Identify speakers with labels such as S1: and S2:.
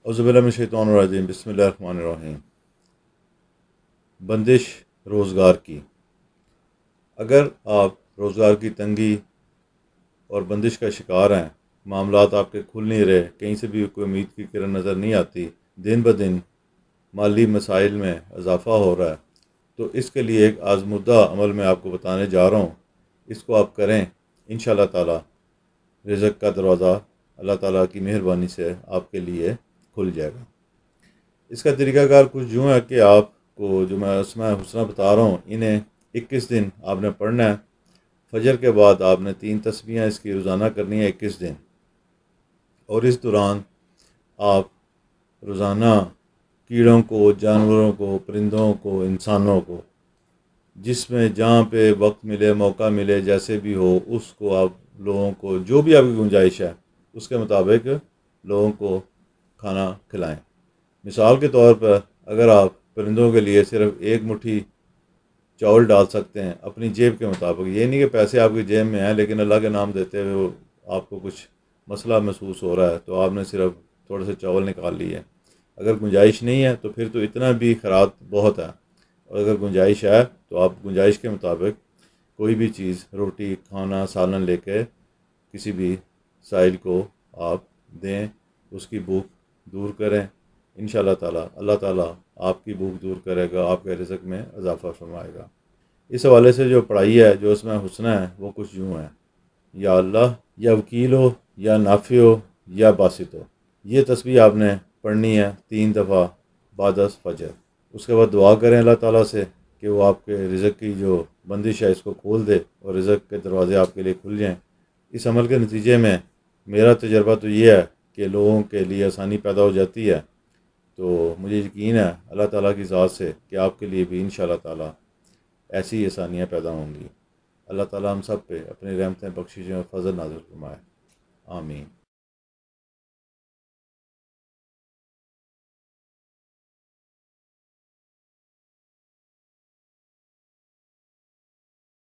S1: औज़ुबिल्लाहि मिनश्शैतानिर्रजीम बिस्मिल्लाहिर्रहमानिर्रहीम। बंदिश रोज़गार की। अगर आप रोज़गार की तंगी और बंदिश का शिकार हैं, मामलात आपके खुल नहीं रहे, कहीं से भी कोई उम्मीद की किरण नज़र नहीं आती, दिन ब दिन माली मसाइल में इजाफ़ा हो रहा है, तो इसके लिए एक आज़मुद्दा अमल मैं आपको बताने जा रहा हूँ। इसको आप करें, इंशाअल्लाह ताला रिज़्क़ का दरवाज़ा अल्लाह ताला की मेहरबानी से आपके लिए खुल जाएगा। इसका तरीक़ाकार कुछ यूँ है कि आपको जो मैं अस्माए हुस्ना बता रहा हूँ, इन्हें 21 दिन आपने पढ़ना है। फजर के बाद आपने 3 तस्बीहें इसकी रोज़ाना करनी है 21 दिन, और इस दौरान आप रोज़ाना कीड़ों को, जानवरों को, परिंदों को, इंसानों को, जिसमें जहाँ पे वक्त मिले, मौका मिले, जैसे भी हो, उसको आप लोगों को जो भी आपकी गुंजाइश है उसके मुताबिक लोगों को खाना खिलाएं। मिसाल के तौर पर अगर आप परिंदों के लिए सिर्फ एक मुट्ठी चावल डाल सकते हैं अपनी जेब के मुताबिक, ये नहीं कि पैसे आपकी जेब में हैं लेकिन अल्लाह के नाम देते हुए वो आपको कुछ मसला महसूस हो रहा है तो आपने सिर्फ थोड़े से चावल निकाल लिए। अगर गुंजाइश नहीं है तो फिर तो इतना भी खैरात बहुत है, और अगर गुंजाइश है तो आप गुंजाइश के मुताबिक कोई भी चीज़, रोटी, खाना, सालन लेके किसी भी साइल को आप दें, उसकी भूख दूर करें। इंशाअल्लाह ताला अल्लाह ताला आपकी भूख दूर करेगा, आपके रिज़्क़ में इजाफ़ा फरमाएगा। इस हवाले से जो पढ़ाई है, जो उसमें हुस्ना है, वो कुछ यूँ है: या अल्लाह, या वकील हो, या नाफी हो, या बासित हो। ये तस्बीह आपने पढ़नी है 3 दफ़ा बादस फजर। उसके बाद दुआ करें अल्लाह ताला से कि वो आपके रिज़्क़ की जो बंदिश है इसको खोल दे और रिज़्क़ के दरवाज़े आपके लिए खुल जाएँ। इस अमल के नतीजे में मेरा तजर्बा तो ये है कि लोगों के लिए आसानी पैदा हो जाती है, तो मुझे यकीन है अल्लाह ताला की ज़ात से कि आपके लिए भी इंशाअल्लाह ताला ऐसी आसानियाँ पैदा होंगी। अल्लाह ताला हम सब पे अपनी रहमतें, बख्शिशें और फज़ल नाज़िल फरमाए। आमीन।